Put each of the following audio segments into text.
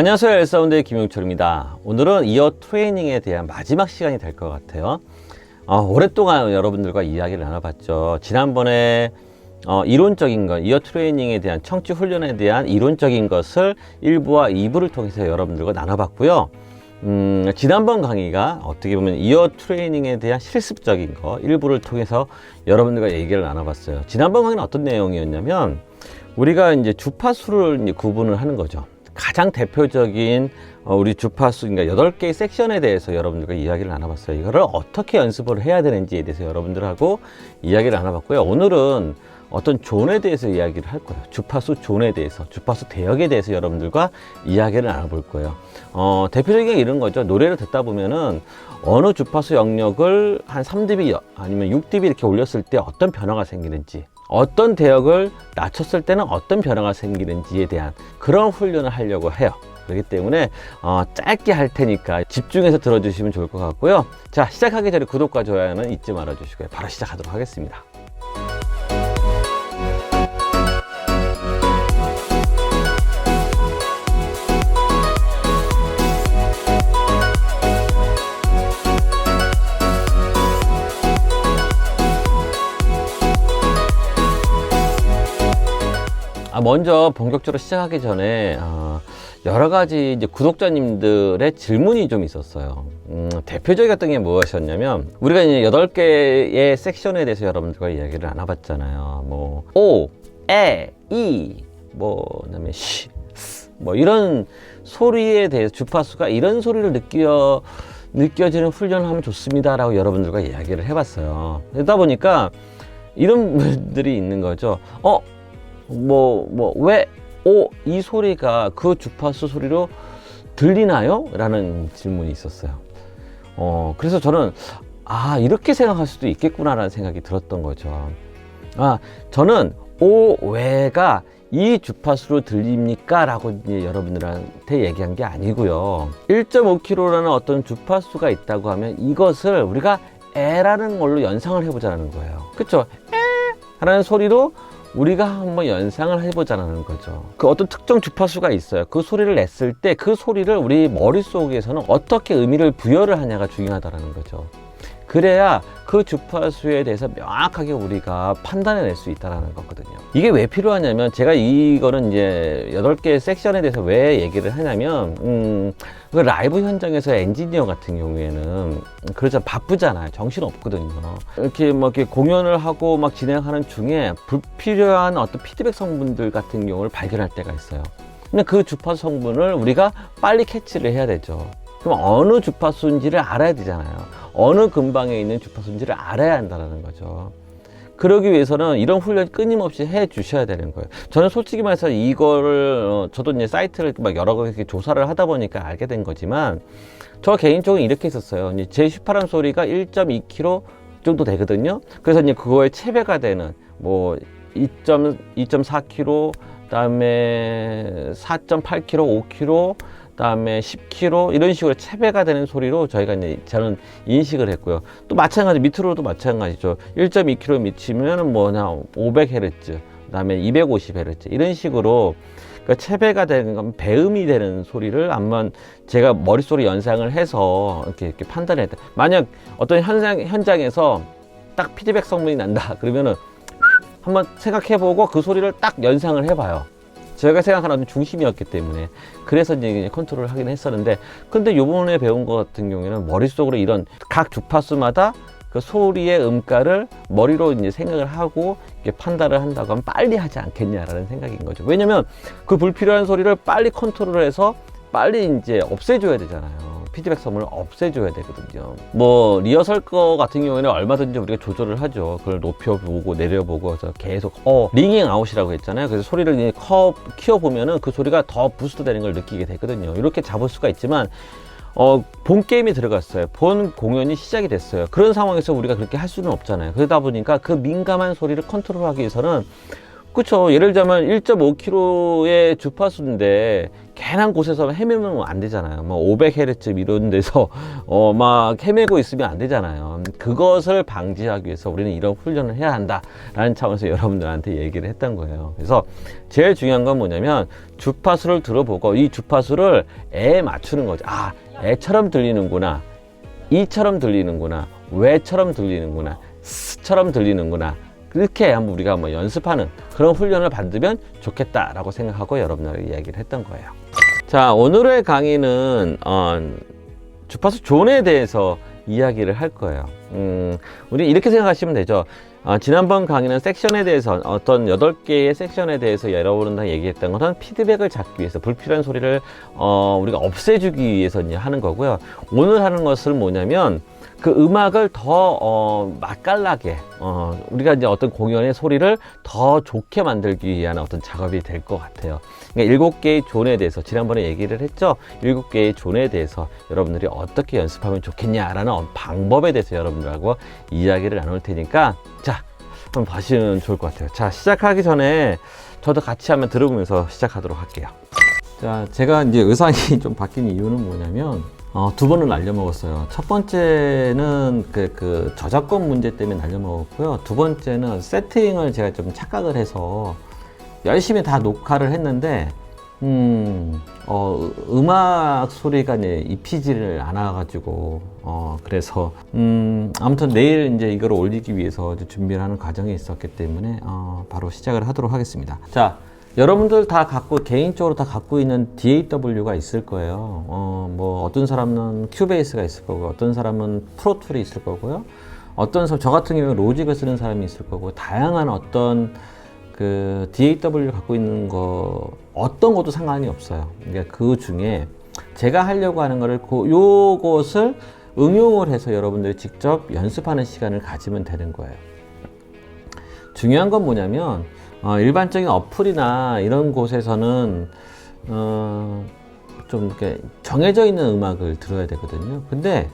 안녕하세요. 엘사운드의 김용철입니다. 오늘은 이어 트레이닝에 대한 마지막 시간이 될 것 같아요. 오랫동안 여러분들과 이야기를 나눠봤죠. 지난번에 이론적인 것, 이어 트레이닝에 대한 청취 훈련에 대한 이론적인 것을 1부와 2부를 통해서 여러분들과 나눠봤고요. 지난번 강의가 어떻게 보면 이어 트레이닝에 대한 실습적인 거 1부를 통해서 여러분들과 얘기를 나눠봤어요. 지난번 강의는 어떤 내용이었냐면 우리가 이제 주파수를 이제 구분을 하는 거죠. 가장 대표적인 우리 주파수, 그러니까 8개의 섹션에 대해서 여러분들과 이야기를 나눠봤어요. 이거를 어떻게 연습을 해야 되는지에 대해서 여러분들하고 이야기를 나눠봤고요. 오늘은 어떤 존에 대해서 이야기를 할 거예요. 주파수 존에 대해서, 주파수 대역에 대해서 여러분들과 이야기를 나눠볼 거예요. 대표적인 게 이런 거죠. 노래를 듣다 보면은 어느 주파수 영역을 한 3dB 아니면 6dB 이렇게 올렸을 때 어떤 변화가 생기는지, 어떤 대역을 낮췄을 때는 어떤 변화가 생기는지에 대한 그런 훈련을 하려고 해요. 그렇기 때문에 짧게 할 테니까 집중해서 들어주시면 좋을 것 같고요. 자, 시작하기 전에 구독과 좋아요는 잊지 말아 주시고요. 바로 시작하도록 하겠습니다. 먼저 본격적으로 시작하기 전에 여러 가지 이제 구독자님들의 질문이 좀 있었어요. 대표적이었던 게 무엇이었냐면 우리가 이제 8개의 섹션에 대해서 여러분들과 이야기를 나눠봤잖아요. 뭐 오, 에, 이, 그다음에 시, 스, 이런 소리에 대해서 주파수가 이런 소리를 느껴지는 훈련을 하면 좋습니다라고 여러분들과 이야기를 해봤어요. 그러다 보니까 이런 분들이 있는 거죠. 왜, 이 소리가 그 주파수 소리로 들리나요? 라는 질문이 있었어요. 그래서 저는, 이렇게 생각할 수도 있겠구나라는 생각이 들었던 거죠. 저는, 왜가 이 주파수로 들립니까? 라고 이제 여러분들한테 얘기한 게 아니고요. 1.5kHz라는 어떤 주파수가 있다고 하면 이것을 우리가 에라는 걸로 연상을 해보자는 거예요. 그쵸? 에! 라는 소리로 우리가 한번 연상을 해보자는 거죠. 그 어떤 특정 주파수가 있어요. 그 소리를 냈을 때 그 소리를 우리 머릿속에서는 어떻게 의미를 부여를 하냐가 중요하다는 거죠. 그래야 그 주파수에 대해서 명확하게 우리가 판단해낼 수 있다는 거거든요. 이게 왜 필요하냐면 제가 이거는 이제 8개의 섹션에 대해서 왜 얘기를 하냐면 그 라이브 현장에서 엔지니어 같은 경우에는 그러자 바쁘잖아요. 정신 없거든요. 이렇게 공연을 하고 막 진행하는 중에 불필요한 어떤 피드백 성분들 같은 경우를 발견할 때가 있어요. 근데 그 주파수 성분을 우리가 빨리 캐치를 해야 되죠. 그럼 어느 주파수인지를 알아야 되잖아요. 어느 근방에 있는 주파수인지를 알아야 한다는 거죠. 그러기 위해서는 이런 훈련 끊임없이 해 주셔야 되는 거예요. 저는 솔직히 말해서 이거를 저도 이제 사이트를 막 여러 가지 조사를 하다 보니까 알게 된 거지만 저 개인적으로 이렇게 했었어요. 이제 제 휘파람 소리가 1.2kg 정도 되거든요. 그래서 이제 그거에 채배가 되는 2.4kg, 그다음에 4.8kg, 5kg, 그다음에 10kg 이런 식으로 채배가 되는 소리로 저는 인식을 했고요. 또 마찬가지 밑으로도 마찬가지죠. 1.2kg 미치면 500Hz, 그다음에 250Hz 이런 식으로 채배가 되는 건 배음이 되는 소리를 한번 제가 머릿속으로 연상을 해서 이렇게 판단했다. 만약 어떤 현장에서 딱 피드백 성분이 난다 그러면은 한번 생각해보고 그 소리를 딱 연상을 해봐요. 제가 생각하는 중심이었기 때문에 그래서 이제 컨트롤을 하긴 했었는데, 근데 요번에 배운 것 같은 경우에는 머릿속으로 이런 각 주파수마다 그 소리의 음가를 머리로 이제 생각을 하고 이렇게 판단을 한다고 하면 빨리 하지 않겠냐라는 생각인 거죠. 왜냐면 그 불필요한 소리를 빨리 컨트롤해서 빨리 이제 없애줘야 되잖아요. 피드백 성분을 없애줘야 되거든요. 리허설 거 같은 경우에는 얼마든지 우리가 조절을 하죠. 그걸 높여보고 내려보고 해서 계속 링잉 아웃이라고 했잖아요. 그래서 소리를 키워보면은 그 소리가 더 부스트 되는 걸 느끼게 되거든요. 이렇게 잡을 수가 있지만 본 게임이 들어갔어요. 본 공연이 시작이 됐어요. 그런 상황에서 우리가 그렇게 할 수는 없잖아요. 그러다 보니까 그 민감한 소리를 컨트롤하기 위해서는 그쵸. 예를 들자면 1.5km의 주파수인데 괜한 곳에서 헤매면 안 되잖아요. 뭐 500Hz 이런 데서 막 헤매고 있으면 안 되잖아요. 그것을 방지하기 위해서 우리는 이런 훈련을 해야 한다라는 차원에서 여러분들한테 얘기를 했던 거예요. 그래서 제일 중요한 건 뭐냐면 주파수를 들어보고 이 주파수를 애에 맞추는 거죠. 아, 애처럼 들리는구나. 이처럼 들리는구나. 왜처럼 들리는구나. 스처럼 들리는구나. 그렇게 한번 우리가 한번 연습하는 그런 훈련을 받으면 좋겠다라고 생각하고 여러분들에게 이야기를 했던 거예요. 자, 오늘의 강의는 주파수 존에 대해서 이야기를 할 거예요. 우리 이렇게 생각하시면 되죠. 지난번 강의는 섹션에 대해서 어떤 8개의 섹션에 대해서 여러분들랑 얘기했던 것은 피드백을 잡기 위해서 불필요한 소리를 우리가 없애주기 위해서 이제 하는 거고요. 오늘 하는 것은 뭐냐면 그 음악을 더 맛깔나게 우리가 이제 어떤 공연의 소리를 더 좋게 만들기 위한 어떤 작업이 될 것 같아요. 그러니까 7개의 존에 대해서 지난번에 얘기를 했죠. 7개의 존에 대해서 여러분들이 어떻게 연습하면 좋겠냐라는 방법에 대해서 여러분들하고 이야기를 나눌 테니까 자, 한번 봐주시면 좋을 것 같아요. 자, 시작하기 전에 저도 같이 한번 들어보면서 시작하도록 할게요. 자, 제가 이제 의상이 좀 바뀐 이유는 뭐냐면 두 번을 날려먹었어요. 첫 번째는 그 저작권 문제 때문에 날려먹었고요. 두 번째는 세팅을 제가 좀 착각을 해서 열심히 다 녹화를 했는데 음악 소리가 이제 입히지를 않아가지고 그래서 아무튼 내일 이제 이걸 올리기 위해서 이제 준비를 하는 과정이 있었기 때문에 바로 시작을 하도록 하겠습니다. 자, 여러분들 다 개인적으로 다 갖고 있는 DAW가 있을 거예요. 뭐 어떤 사람은 큐베이스가 있을 거고, 어떤 사람은 프로툴이 있을 거고요. 저 같은 경우는 로직을 쓰는 사람이 있을 거고, 다양한 어떤 그 DAW를 갖고 있는 어떤 것도 상관이 없어요. 그러니까 그 중에 제가 하려고 하는 거를 요것을 응용을 해서 여러분들이 직접 연습하는 시간을 가지면 되는 거예요. 중요한 건 뭐냐면 일반적인 어플이나 이런 곳에서는 좀 이렇게 정해져 있는 음악을 들어야 되거든요. 근데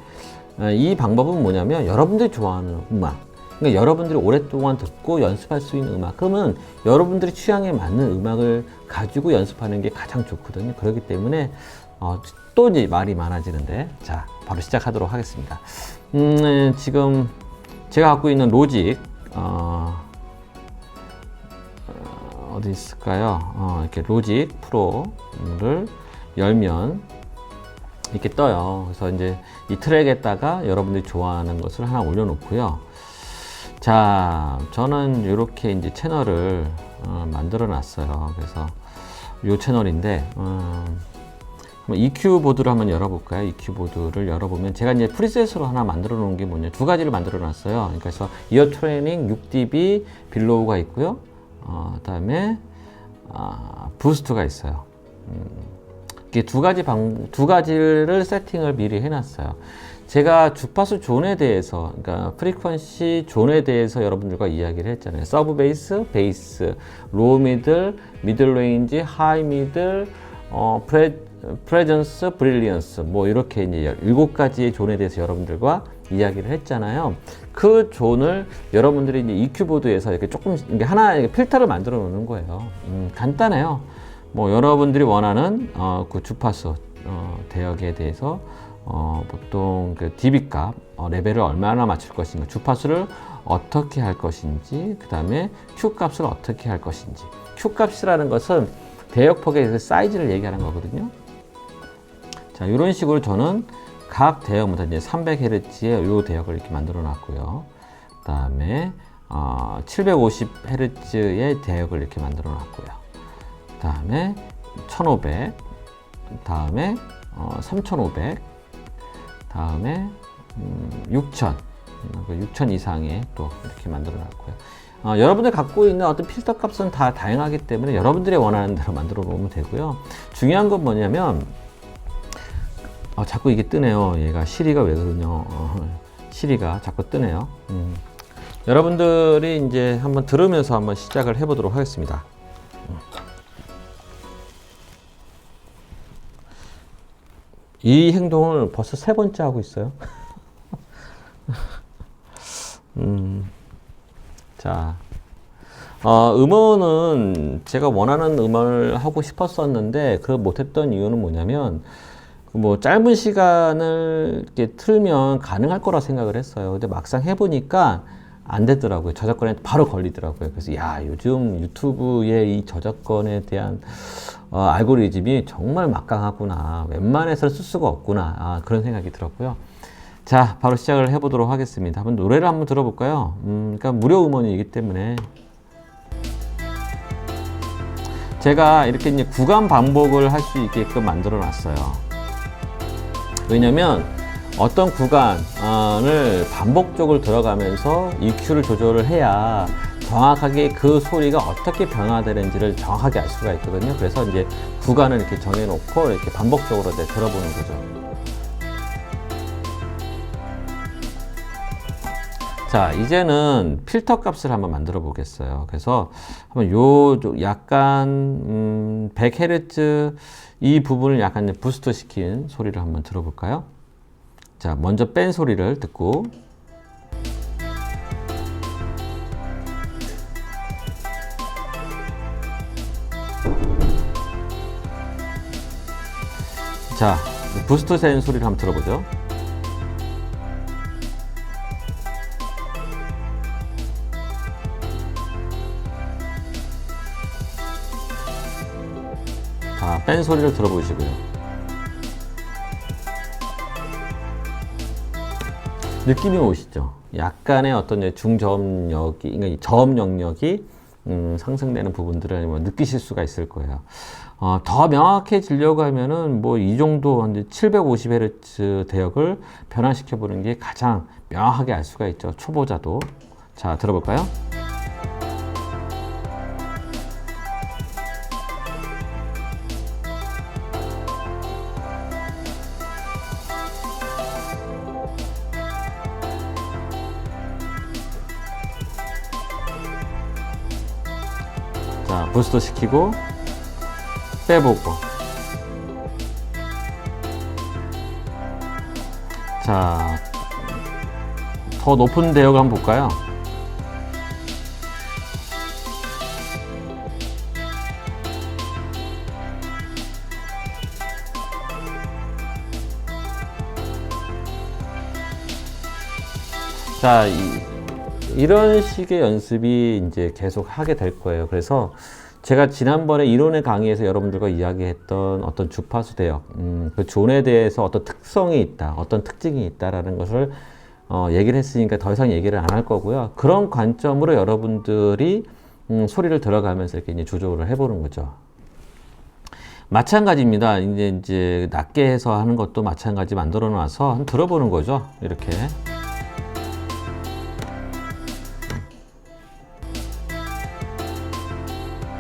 이 방법은 뭐냐면 여러분들이 좋아하는 음악, 그러니까 여러분들이 오랫동안 듣고 연습할 수 있는 음악, 그러면 여러분들이 취향에 맞는 음악을 가지고 연습하는 게 가장 좋거든요. 그렇기 때문에 또 이제 말이 많아지는데, 자, 바로 시작하도록 하겠습니다. 지금 제가 갖고 있는 로직 어디 있을까요? 이렇게 로직 프로를 열면 이렇게 떠요. 그래서 이제 이 트랙에다가 여러분들이 좋아하는 것을 하나 올려놓고요. 자, 저는 이렇게 이제 채널을 만들어 놨어요. 그래서 이 채널인데, EQ 보드를 한번 열어볼까요? EQ 보드를 열어보면 제가 이제 프리셋으로 하나 만들어 놓은 게 뭐냐, 두 가지를 만들어 놨어요. 그래서 이어 트레이닝 6dB 빌로우가 있고요. 그다음에 부스트가 있어요. 이게 두 가지를 세팅을 미리 해놨어요. 제가 주파수 존에 대해서, 그러니까 프리퀀시 존에 대해서 여러분들과 이야기를 했잖아요. 서브 베이스, 베이스, 로우 미들, 미들 레인지, 하이 미들, 프레전스, 브릴리언스, 뭐 이렇게 이제 7가지의 존에 대해서 여러분들과 이야기를 했잖아요. 그 존을 여러분들이 이제 EQ 보드에서 이렇게 조금 하나 필터를 만들어 놓는 거예요. 간단해요. 뭐 여러분들이 원하는 그 주파수 대역에 대해서 보통 그 dB 값 레벨을 얼마나 맞출 것인가, 주파수를 어떻게 할 것인지, 그 다음에 Q 값을 어떻게 할 것인지. Q 값이라는 것은 대역폭의 사이즈를 얘기하는 거거든요. 자, 이런 식으로 저는 각 대역마다 이제 300Hz의 요 대역을 이렇게 만들어 놨고요. 그 다음에 750Hz의 대역을 이렇게 만들어 놨고요. 그 다음에 1500, 다음에 3500, 다음에 6000, 6000 이상의 또 이렇게 만들어 놨고요. 여러분들 갖고 있는 어떤 필터 값은 다 다양하기 때문에 여러분들이 원하는 대로 만들어 놓으면 되고요. 중요한 건 뭐냐면 자꾸 이게 뜨네요. 얘가 시리가 왜 그러냐. 시리가 자꾸 뜨네요. 여러분들이 이제 한번 들으면서 한번 시작을 해보도록 하겠습니다. 이 행동을 벌써 3번째 하고 있어요. 자, 음원은 제가 원하는 음원을 하고 싶었었는데 그걸 못했던 이유는 뭐냐면 뭐 짧은 시간을 이렇게 틀면 가능할 거라 생각을 했어요. 근데 막상 해보니까 안 되더라고요. 저작권에 바로 걸리더라고요. 그래서 야, 요즘 유튜브의 이 저작권에 대한 알고리즘이 정말 막강하구나. 웬만해서 쓸 수가 없구나. 그런 생각이 들었고요. 자, 바로 시작을 해보도록 하겠습니다. 한번 노래를 한번 들어볼까요? 그러니까 무료 음원이기 때문에 제가 이렇게 이제 구간 반복을 할 수 있게끔 만들어 놨어요. 왜냐면 어떤 구간을 반복적으로 들어가면서 EQ를 조절을 해야 정확하게 그 소리가 어떻게 변화되는지를 정확하게 알 수가 있거든요. 그래서 이제 구간을 이렇게 정해놓고 이렇게 반복적으로 들어보는 거죠. 자, 이제는 필터 값을 한번 만들어 보겠어요. 그래서 한번 약간 100Hz 이 부분을 약간 부스트 시킨 소리를 한번 들어볼까요? 자, 먼저 뺀 소리를 듣고 자, 부스트 센 소리를 한번 들어보죠. 자, 뺀 소리를 들어보시고요. 느낌이 오시죠? 약간의 어떤 중저음력이, 그러니까 저음 영역이 상승되는 부분들을 느끼실 수가 있을 거예요. 더 명확해지려고 하면은 뭐 이 정도 750Hz 대역을 변화시켜 보는 게 가장 명확하게 알 수가 있죠. 초보자도. 자, 들어볼까요? 자, 부스터 시키고 빼보고. 자, 더 높은 대역을 한번 볼까요? 자, 이런 식의 연습이 이제 계속 하게 될 거예요. 그래서 제가 지난번에 이론의 강의에서 여러분들과 이야기했던 어떤 주파수 대역, 그 존에 대해서 어떤 특성이 있다, 어떤 특징이 있다라는 것을 얘기를 했으니까 더 이상 얘기를 안 할 거고요. 그런 관점으로 여러분들이 소리를 들어가면서 이렇게 이제 조절을 해보는 거죠. 마찬가지입니다. 이제 낮게 해서 하는 것도 마찬가지 만들어 놔서 한번 들어보는 거죠. 이렇게.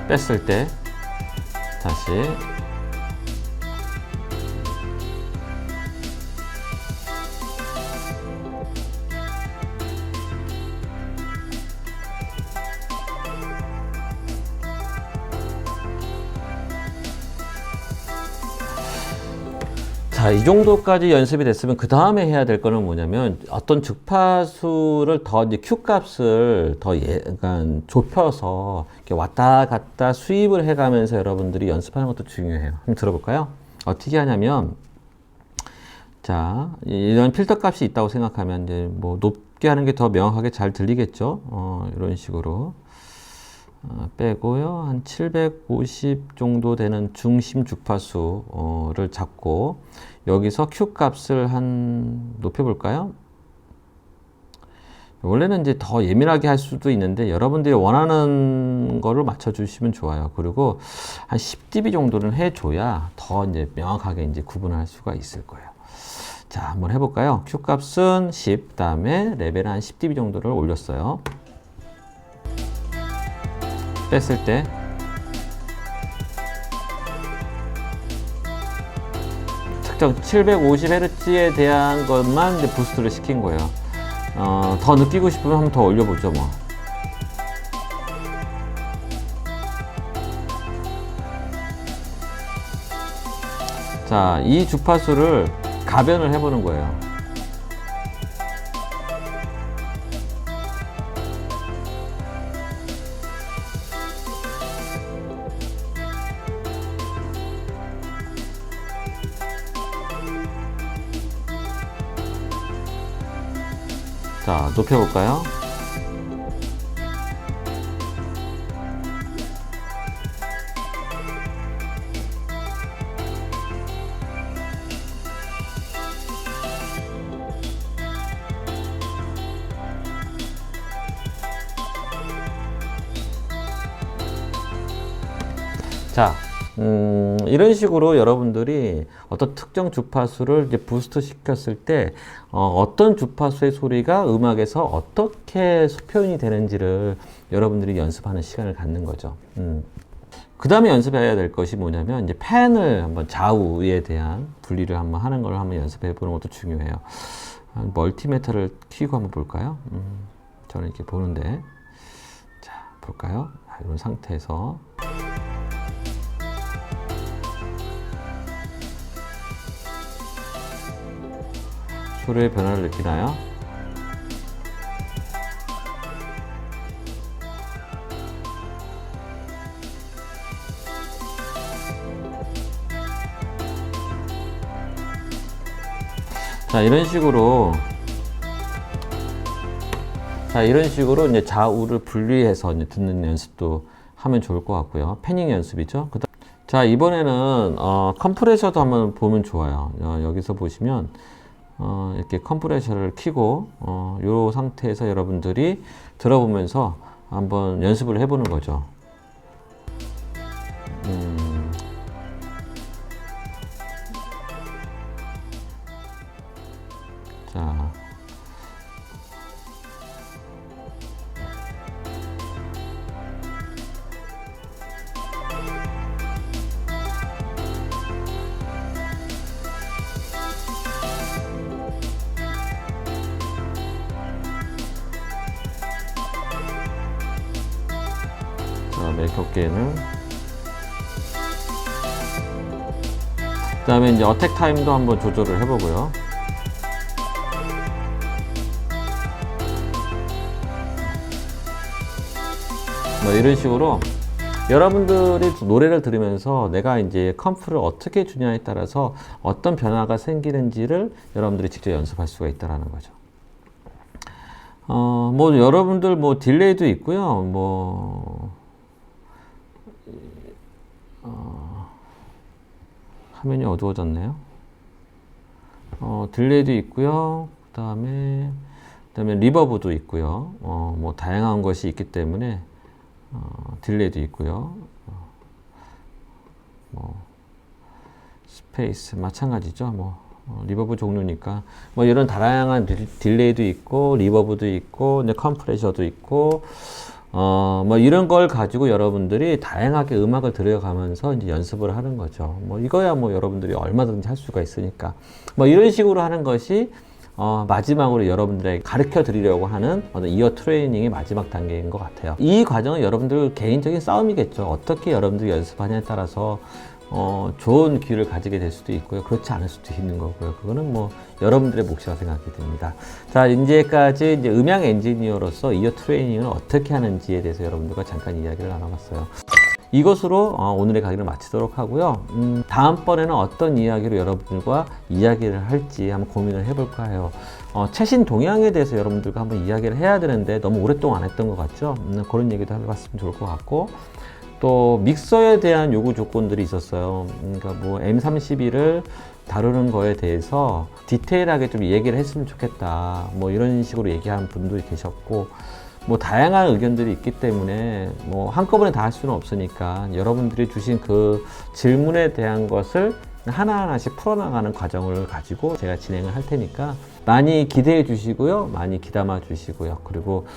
뺐을 때 다시 자, 이 정도까지 연습이 됐으면 그 다음에 해야 될 거는 뭐냐면 어떤 주파수를 더 이제 Q 값을 더 그러니까 좁혀서 이렇게 왔다 갔다 수입을 해가면서 여러분들이 연습하는 것도 중요해요. 한번 들어볼까요? 어떻게 하냐면 자, 이런 필터 값이 있다고 생각하면 이제 뭐 높게 하는 게 더 명확하게 잘 들리겠죠. 이런 식으로 빼고요. 한 750 정도 되는 중심 주파수를 잡고 여기서 Q 값을 한 높여볼까요? 원래는 이제 더 예민하게 할 수도 있는데 여러분들이 원하는 거를 맞춰주시면 좋아요. 그리고 한 10dB 정도는 해줘야 더 이제 명확하게 이제 구분할 수가 있을 거예요. 자, 한번 해볼까요? Q 값은 10, 다음에 레벨 한 10dB 정도를 올렸어요. 뺐을 때 특정 750Hz에 대한 것만 이제 부스트를 시킨 거예요. 더 느끼고 싶으면 한번 더 올려보죠, 뭐. 자, 이 주파수를 가변을 해보는 거예요. 자, 높여볼까요? 자, 이런 식으로 여러분들이 어떤 특정 주파수를 이제 부스트 시켰을 때 어떤 주파수의 소리가 음악에서 어떻게 표현이 되는지를 여러분들이 연습하는 시간을 갖는 거죠. 그 다음에 연습해야 될 것이 뭐냐면 이제 펜을 한번 좌우에 대한 분리를 한번 하는 걸 한번 연습해 보는 것도 중요해요. 멀티미터를 켜고 한번 볼까요? 저는 이렇게 보는데, 자, 볼까요? 이런 상태에서 소리의 변화를 느끼나요? 자, 이런 식으로 이제 좌우를 분리해서 이제 듣는 연습도 하면 좋을 것 같고요. 패닝 연습이죠. 자, 이번에는 컴프레셔도 한번 보면 좋아요. 여기서 보시면 이렇게 컴프레셔를 켜고 이 상태에서 여러분들이 들어보면서 한번 연습을 해보는 거죠. 자, 메이크업 게인을, 그 다음에 이제 어택 타임도 한번 조절을 해보고요. 이런 식으로 여러분들이 노래를 들으면서 내가 이제 컴프를 어떻게 주냐에 따라서 어떤 변화가 생기는지를 여러분들이 직접 연습할 수가 있다라는 거죠. 뭐 여러분들 뭐 딜레이도 있고요. 화면이 어두워졌네요. 딜레이도 있고요. 그다음에 리버브도 있고요. 뭐 다양한 것이 있기 때문에 딜레이도 있고요. 스페이스 마찬가지죠. 리버브 종류니까 이런 다양한 딜레이도 있고 리버브도 있고 이제 컴프레셔도 있고 이런 걸 가지고 여러분들이 다양하게 음악을 들어가면서 이제 연습을 하는 거죠. 이거야 여러분들이 얼마든지 할 수가 있으니까 이런 식으로 하는 것이 마지막으로 여러분들에게 가르쳐 드리려고 하는 이어 트레이닝의 마지막 단계인 것 같아요. 이 과정은 여러분들 개인적인 싸움이겠죠. 어떻게 여러분들이 연습하냐에 따라서 좋은 기회를 가지게 될 수도 있고요. 그렇지 않을 수도 있는 거고요. 그거는 여러분들의 몫이라고 생각이 듭니다. 자, 이제까지 이제 음향 엔지니어로서 이어 트레이닝을 어떻게 하는지에 대해서 여러분들과 잠깐 이야기를 나눠봤어요. 이것으로 오늘의 강의를 마치도록 하고요. 다음번에는 어떤 이야기로 여러분들과 이야기를 할지 한번 고민을 해볼까 해요. 최신 동향에 대해서 여러분들과 한번 이야기를 해야 되는데 너무 오랫동안 안 했던 것 같죠? 그런 얘기도 해봤으면 좋을 것 같고, 또 믹서에 대한 요구 조건들이 있었어요. 그러니까 M32를 다루는 거에 대해서 디테일하게 좀 얘기를 했으면 좋겠다. 이런 식으로 얘기하는 분도 계셨고, 다양한 의견들이 있기 때문에 한꺼번에 다 할 수는 없으니까 여러분들이 주신 그 질문에 대한 것을 하나하나씩 풀어나가는 과정을 가지고 제가 진행을 할 테니까 많이 기대해 주시고요. 많이 귀담아 주시고요. 그리고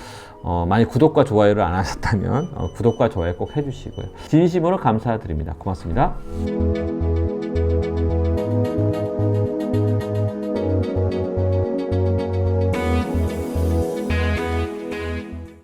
만약 구독과 좋아요를 안 하셨다면 구독과 좋아요 꼭 해주시고요. 진심으로 감사드립니다. 고맙습니다.